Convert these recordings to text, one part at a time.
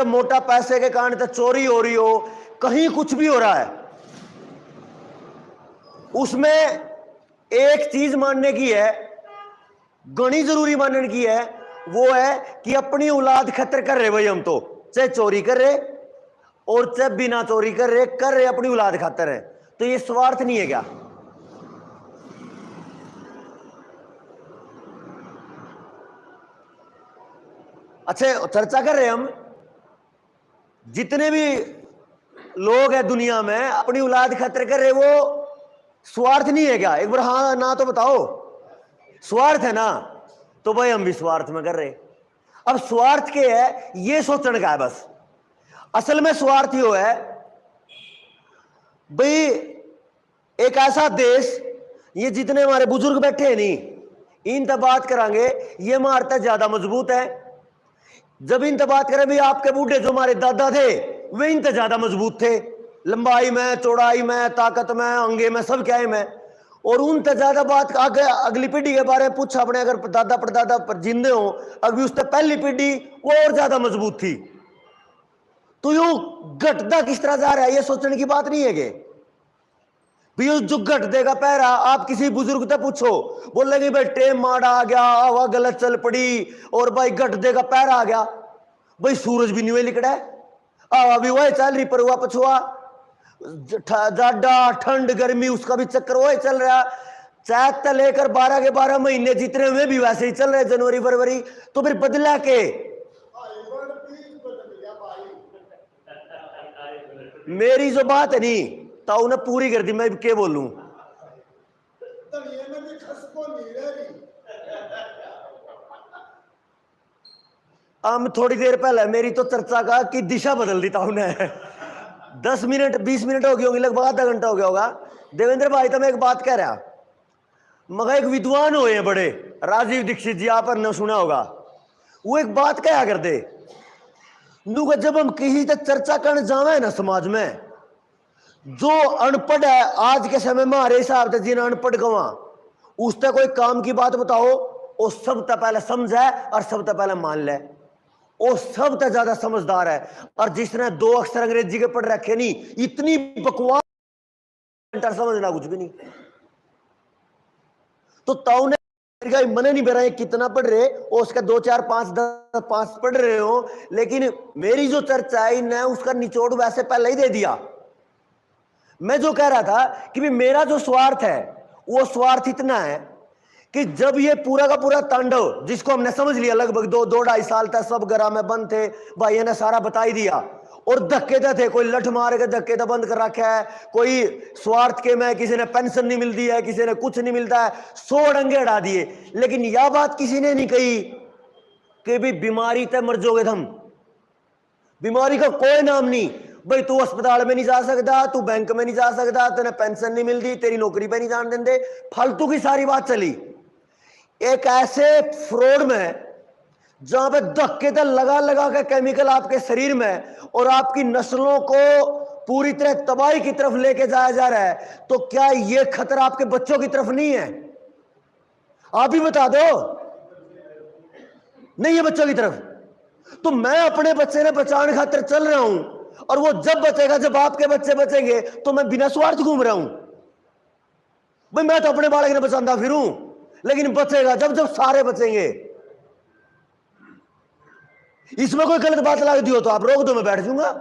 तो मोटा पैसे के कारण तो चोरी हो रही हो, कहीं कुछ भी हो रहा है, उसमें एक चीज मानने की है, घनी जरूरी मानने की है, वो है कि अपनी औलाद खतर कर रहे भाई हम, तो चाहे चोरी कर रहे और चाहे बिना चोरी कर रहे अपनी औलाद खातर है। तो ये स्वार्थ नहीं है क्या? अच्छा, चर्चा कर रहे हम, जितने भी लोग हैं दुनिया में अपनी औलाद खतर कर रहे, वो स्वार्थ नहीं है क्या? एक बार हाँ ना तो बताओ। स्वार्थ है ना? तो भाई हम भी स्वार्थ में कर रहे। अब स्वार्थ के है ये सोचने का है बस। असल में स्वार्थ यो है भाई, एक ऐसा देश, ये जितने हमारे बुजुर्ग बैठे हैं नहीं, इन तक बात करांगे, ये हमारे ज्यादा मजबूत है। जब इन तक बात करें भाई, आपके बूढ़े जो हमारे दादा थे वे इन तक ज्यादा मजबूत थे, लंबाई में, चौड़ाई में, ताकत में, अंगे में, सब क्या में। और उन तक ज्यादा बात आगे अगली पीढ़ी के बारे में पूछा अपने, अगर दादा परदादा पर जिंदे हो, अभी उससे पहली पीढ़ी वो और ज्यादा मजबूत थी। तो यू घटता किस तरह जा रहा है, ये सोचने की बात नहीं है कि भाई जो घट देगा पैरा, आप किसी बुजुर्ग से पूछो, बोलेंगे भाई टेम माड़ा आ गया, हवा गलत चल पड़ी, और भाई घट देगा पैरा आ गया। भाई सूरज भी नहीं लिकड़ा है, अभी वही चल रही, पर हुआ पछुआ, जाडा ठंड गर्मी उसका भी चक्कर वही चल रहा। चैत से लेकर 12 के 12 महीने जितने हुए भी वैसे ही चल रहे, जनवरी फरवरी। तो फिर बदला के मेरी जो बात है नहीं तो उन्हें पूरी कर दी, मैं क्या बोलूं। हम थोड़ी देर पहले मेरी तो चर्चा का कि दिशा बदल दी था उन्हें। 10 मिनट 20 मिनट हो गई होगी, लगभग आधा घंटा हो गया होगा। देवेंद्र भाई तो मैं एक बात कह रहा, मगर एक विद्वान हुए हैं बड़े, राजीव दीक्षित जी, आप ने सुना होगा, वो एक बात कहा करते, जब हम किसी से चर्चा करने जावे ना समाज में, जो अनपढ़ है आज के समय में हमारे हिसाब से, जिन अनपढ़ गवा उससे कोई काम की बात बताओ, वो सबसे पहले समझे और सबसे पहले मान ले, वो सबसे ज्यादा समझदार है। और जिसने 2 अक्षर अंग्रेजी के पढ़ रखे नहीं, इतनी बकवास समझना कुछ भी नहीं। तो ताऊ ने मने नहीं बेरा कितना पढ़ रहे, और उसका 2 4 5 10 5 पढ़ रहे हो, लेकिन मेरी जो चर्चा है इन्हें उसका निचोड़ वैसे पहले ही दे दिया। मैं जो कह रहा था कि भी मेरा जो स्वार्थ है, वो स्वार्थ इतना है कि जब ये पूरा का पूरा तांडव, जिसको हमने समझ लिया लगभग 2-2.5 साल तक सब घरा में बंद थे, भाई ने सारा बता ही दिया, और धक्के थे, कोई लठ मार के धक्के तो बंद कर रखा है, कोई स्वार्थ के में किसी ने पेंशन नहीं मिलती है, किसी ने कुछ नहीं मिलता है, 100 डंगे उड़ा दिए। लेकिन यह बात किसी ने नहीं कही कि भी बीमारी तय मर जाओगे तुम, बीमारी का कोई नाम नहीं। भाई तू अस्पताल में नहीं जा सकता, तू बैंक में नहीं जा सकता, तेने पेंशन नहीं मिलती, तेरी नौकरी पे नहीं जान देंगे, फालतू की सारी बात चली। एक ऐसे फ्रॉड में जहां पे धक्के तो लगा लगा के केमिकल आपके शरीर में और आपकी नस्लों को पूरी तरह तबाही की तरफ लेके जाया जा रहा है, तो क्या यह खतरा आपके बच्चों की तरफ नहीं है? आप ही बता दो। नहीं है बच्चों की तरफ? तो मैं अपने बच्चे ने बचाने खातिर चल रहा हूं, और वो जब बचेगा, जब आपके बच्चे बचेंगे, तो मैं बिना स्वार्थ घूम रहा हूं। भाई मैं तो अपने बालक ने बचाता फिरूं, लेकिन बचेगा जब जब सारे बचेंगे। इसमें कोई गलत बात लग दी हो तो आप रोक दो, मैं बैठ जाऊंगा।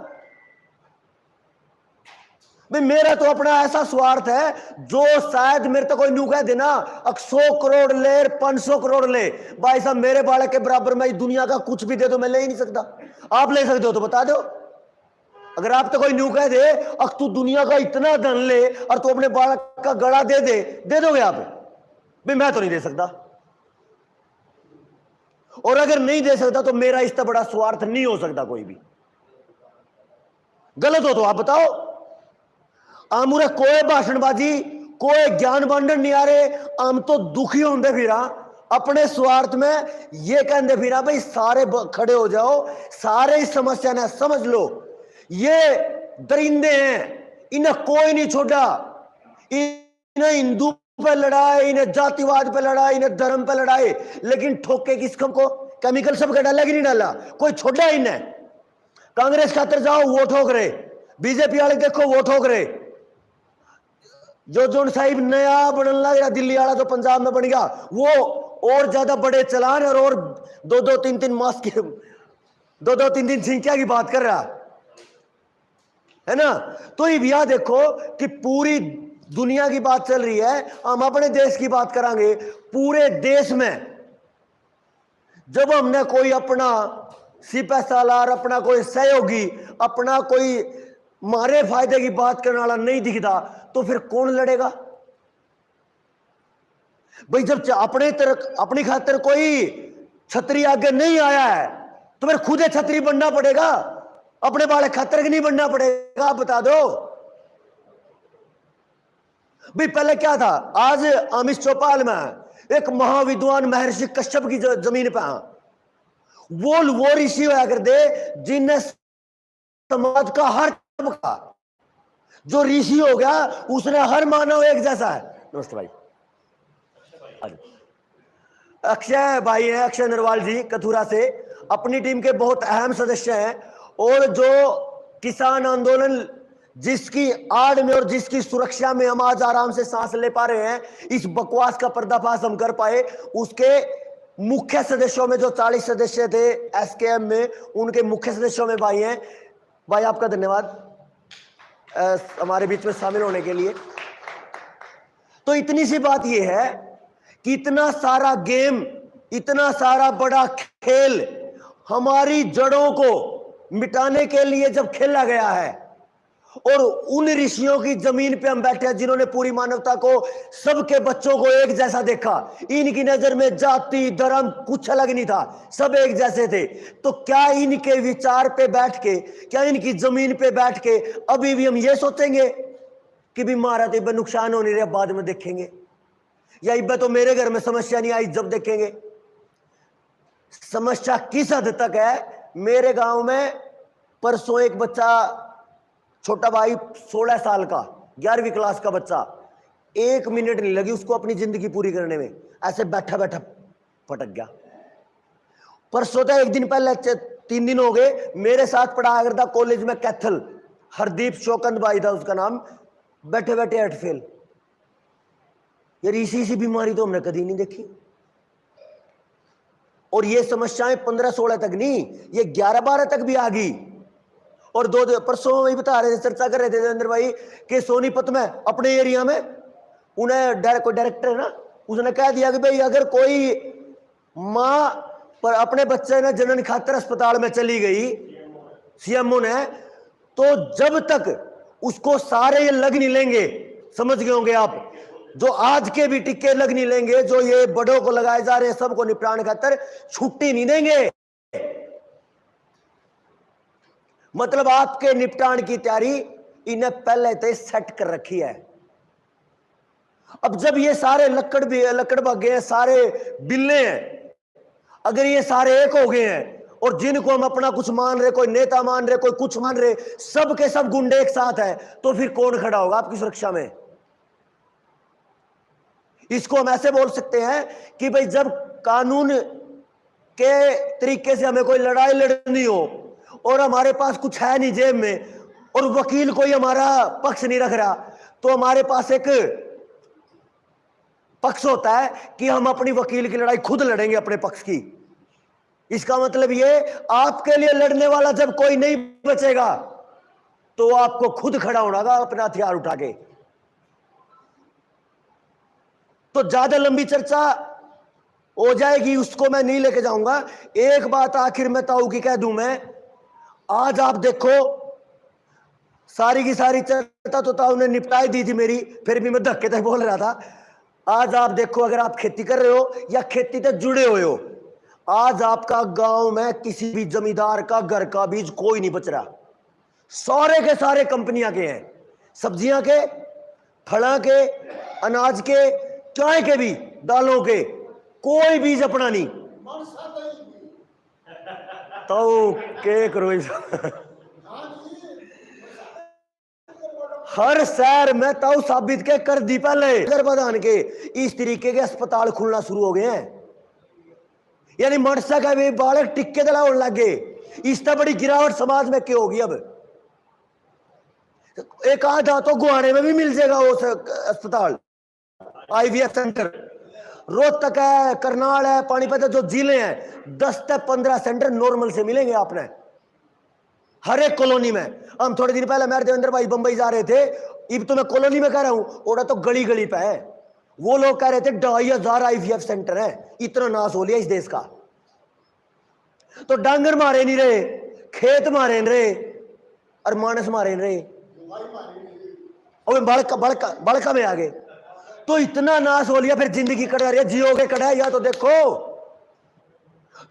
भाई मेरा तो अपना ऐसा स्वार्थ है जो शायद मेरे तो कोई न्यू कह देना 100 करोड़ ले, 500 करोड़ ले, भाई साहब मेरे बालक के बराबर में दुनिया का कुछ भी दे दो, मैं ले ही नहीं सकता। आप ले सकते हो तो बता दो। अगर आप तो कोई न्यू कह दे अब तू दुनिया का इतना धन ले और तू अपने बालक का गड़ा दे दोगे आप? भाई मैं तो नहीं दे सकता, और अगर नहीं दे सकता तो मेरा इससे बड़ा स्वार्थ नहीं हो सकता कोई भी। गलत हो तो आप बताओ। आमुरे कोई भाषणबाजी, कोई ज्ञान बांटन नहीं आ रहे, हम तो दुखी होंगे फिरा अपने स्वार्थ में, ये कहते फिरा भाई सारे खड़े हो जाओ, सारे इस समस्या ने समझ लो, ये दरिंदे हैं, इन्हें कोई नहीं छोड़ा, इन्हें हिंदू पे लड़ाई, इन्हें जातिवाद पे लड़ाई, इन्हें धर्म पे लड़ाई, लेकिन ठोके किसको को? केमिकल सबके डाला कि नहीं डाला? कोई छोड़ा इन्हें? कांग्रेस खातर जाओ वो ठोक रहे, बीजेपी वाले देखो वो ठोक रहे। जो जोन साहिब नया बनने लग रहा दिल्ली वाला जो पंजाब में बन गया, वो और ज्यादा बड़े चलान और 2-2-3-3 मास की 2-2-3-3 संख्या की बात कर रहा है ना। तो ये भैया देखो कि पूरी दुनिया की बात चल रही है, हम अपने देश की बात करेंगे। पूरे देश में जब हमने कोई अपना सिपह सालार, अपना कोई सहयोगी, अपना कोई मारे फायदे की बात करने वाला नहीं दिखता, तो फिर कौन लड़ेगा भाई? जब अपने तरफ अपनी खातिर कोई छतरी आगे नहीं आया है, तो फिर खुद छतरी बनना पड़ेगा, अपने बाले खातिर नहीं बनना पड़ेगा? आप बता दो भाई। पहले क्या था? आज अमित चौपाल में एक महाविद्वान महर्षि कश्यप की जमीन पे वो ऋषि होया कर दे जिनने समाज का हर तबका, जो ऋषि हो गया उसने हर मानव एक जैसा है। नमस्ते भाई। अक्षय भाई हैं, अक्षय नरवाल जी कथुरा से, अपनी टीम के बहुत अहम सदस्य हैं। और जो किसान आंदोलन जिसकी आड़ में और जिसकी सुरक्षा में हम आज आराम से सांस ले पा रहे हैं, इस बकवास का पर्दाफाश हम कर पाए, उसके मुख्य सदस्यों में जो 40 सदस्य थे एसकेएम में, उनके मुख्य सदस्यों में भाई हैं। भाई आपका धन्यवाद हमारे बीच में शामिल होने के लिए। तो इतनी सी बात यह है कि इतना सारा गेम, इतना सारा बड़ा खेल हमारी जड़ों को मिटाने के लिए जब खेला गया है, और उन ऋषियों की जमीन पे हम बैठे हैं जिन्होंने पूरी मानवता को, सबके बच्चों को एक जैसा देखा, इनकी नजर में जाति धर्म कुछ अलग नहीं था, सब एक जैसे थे। तो क्या इनके विचार पे बैठ के, क्या इनकी जमीन पे बैठ के अभी भी हम ये सोचेंगे कि भी मारा तो इब्बे नुकसान होने रहा, बाद में देखेंगे, या इब्बे तो मेरे घर में समस्या नहीं आई जब देखेंगे? समस्या किस हद तक है? मेरे गांव में परसों एक बच्चा, छोटा भाई 16 साल का 11वीं क्लास का बच्चा, 1 मिनट नहीं लगी उसको अपनी जिंदगी पूरी करने में, ऐसे बैठा बैठा पटक गया। परसों था, एक दिन पहले, 3 दिन हो गए, मेरे साथ पढ़ा करता कॉलेज में कैथल, हरदीप शोकंद भाई था उसका नाम, बैठे बैठे एट फेल। यार इसी बीमारी तो हमने कभी नहीं देखी। और ये समस्याएं 15-16 तक नहीं, ये 11-12 तक भी आ गई। और परसों वही बता रहे थे, चर्चा कर रहे थे देवेंद्र भाई कि सोनीपत में अपने एरिया में उन्हें कोई डायरेक्टर है ना, उसने कह दिया कि भाई अगर कोई माँ पर अपने बच्चे ने जनन खातर अस्पताल में चली गई, सीएमओ ने, तो जब तक उसको सारे ये लग नहीं लेंगे, समझ गए होंगे आप, जो आज के भी टिक्के लग नहीं लेंगे, जो ये बड़ों को लगाए जा रहे हैं सबको निपटाने खातर, छुट्टी नहीं देंगे। मतलब आपके निपटान की तैयारी इन्हें पहले से सेट कर रखी है। अब जब ये सारे लकड़ भागे हैं, सारे बिल्ले हैं, अगर ये सारे एक हो गए हैं और जिनको हम अपना कुछ मान रहे, कोई नेता मान रहे, कोई कुछ मान रहे, सब के सब गुंडे एक साथ है, तो फिर कौन खड़ा होगा आपकी सुरक्षा में? इसको हम ऐसे बोल सकते हैं कि भाई जब कानून के तरीके से हमें कोई लड़ाई लड़नी हो और हमारे पास कुछ है नहीं जेब में, और वकील कोई हमारा पक्ष नहीं रख रहा, तो हमारे पास एक पक्ष होता है कि हम अपनी वकील की लड़ाई खुद लड़ेंगे अपने पक्ष की। इसका मतलब ये, आपके लिए लड़ने वाला जब कोई नहीं बचेगा तो आपको खुद खड़ा होना होगा अपना हथियार उठा के। तो ज्यादा लंबी चर्चा हो जाएगी, उसको मैं नहीं लेके जाऊंगा। एक बात आखिर में ताऊ की कह दूं मैं, आज आप देखो, सारी की सारी चर्चा तो ताऊ ने निपटाई दी थी मेरी, फिर भी मैं धक्के तक बोल रहा था। आज आप देखो, अगर आप खेती कर रहे हो या खेती से जुड़े हुए हो, आज आपका गांव में किसी भी जमींदार का घर का बीज कोई नहीं बच रहा, सारे के सारे कंपनियां के हैं, सब्जियां के, फलों के, अनाज के, चाय के भी, दालों के, कोई बीज अपना नहीं। तो के करो हर शहर में तो साबित के कर दी पहले गर्भाधान के इस तरीके के अस्पताल खुलना शुरू हो गए हैं। यानी मोटरसाइकिल भी बालक टिक्के दला होने लगे, इससे बड़ी गिरावट समाज में क्यों होगी? अब एक आधा तो गुहाने में भी मिल जाएगा उस अस्पताल, IVF सेंटर। रोहतक है, करनाल है, पानीपत है, जो जिले हैं 10 से 15 सेंटर नॉर्मल से मिलेंगे आपने हर एक कॉलोनी में। हम थोड़े दिन पहले मेरे देवेंद्र भाई बंबई जा रहे थे, अब तो मैं कॉलोनी में कह रहा हूं, ओड़ा तो गली गली पे है। वो लोग कह रहे थे 2500 IVF सेंटर है। इतना नाश हो लिया इस देश का। तो डांगर मारे नहीं रहे, खेत मारे नहीं रहे, और मानस मारे नहीं रहे, और बड़का में आ गए। तो इतना नाश हो लिया, फिर जिंदगी कटा रही है, जियोगे कटा या तो देखो।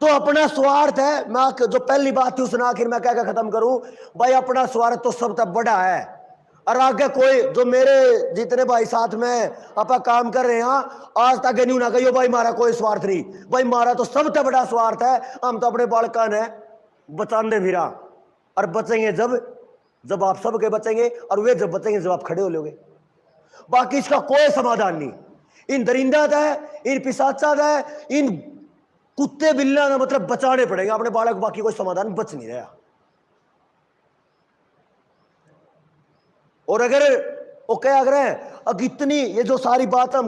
तो अपना स्वार्थ है। मैं जो पहली बात थी उसने आखिर में क्या क्या खत्म करूं भाई, अपना स्वार्थ तो सब तक बड़ा है। और आगे कोई जो मेरे जितने भाई साथ में अपा काम कर रहे हैं, आज तक नहीं ना कहियो भाई मारा कोई स्वार्थ नहीं। भाई मारा तो सब तक बड़ा स्वार्थ है। हम तो अपने बालका ने बचाने भी रहा, और बचेंगे जब आप सबके बचेंगे, और वे जब बचेंगे जब आप खड़े हो लोगे। बाकी इसका कोई समाधान नहीं। इन दरिंदा है, इन पिशाचा है, इन कुत्ते बिल्ला ना मतलब बचाने पड़ेंगे अपने बालक। बाकी कोई समाधान बच नहीं रहा। और अगर वो क्या अगर इतनी ये जो सारी बात हम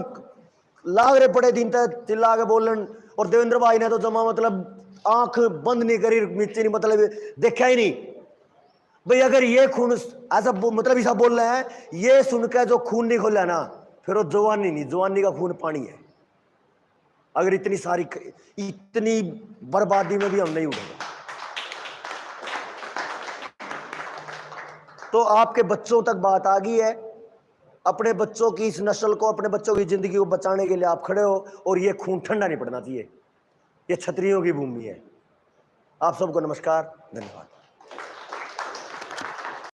लाग रहे बड़े दिन तक चिल्ला के बोलन, और देवेंद्र भाई ने तो जमा मतलब आंख बंद नहीं करी, नीचे नहीं मतलब देखा ही नहीं भाई। अगर ये खून ऐसा मतलब ऐसा बोल रहे हैं, ये सुनकर जो खून नहीं खोला ना, फिर वो जवानी नहीं, जवानी का खून पानी है। अगर इतनी बर्बादी में भी हम नहीं उठेंगे, तो आपके बच्चों तक बात आ गई है। अपने बच्चों की इस नस्ल को, अपने बच्चों की जिंदगी को बचाने के लिए आप खड़े हो, और ये खून ठंडा नहीं पड़ना चाहिए। ये क्षत्रियों की भूमि है। आप सबको नमस्कार, धन्यवाद।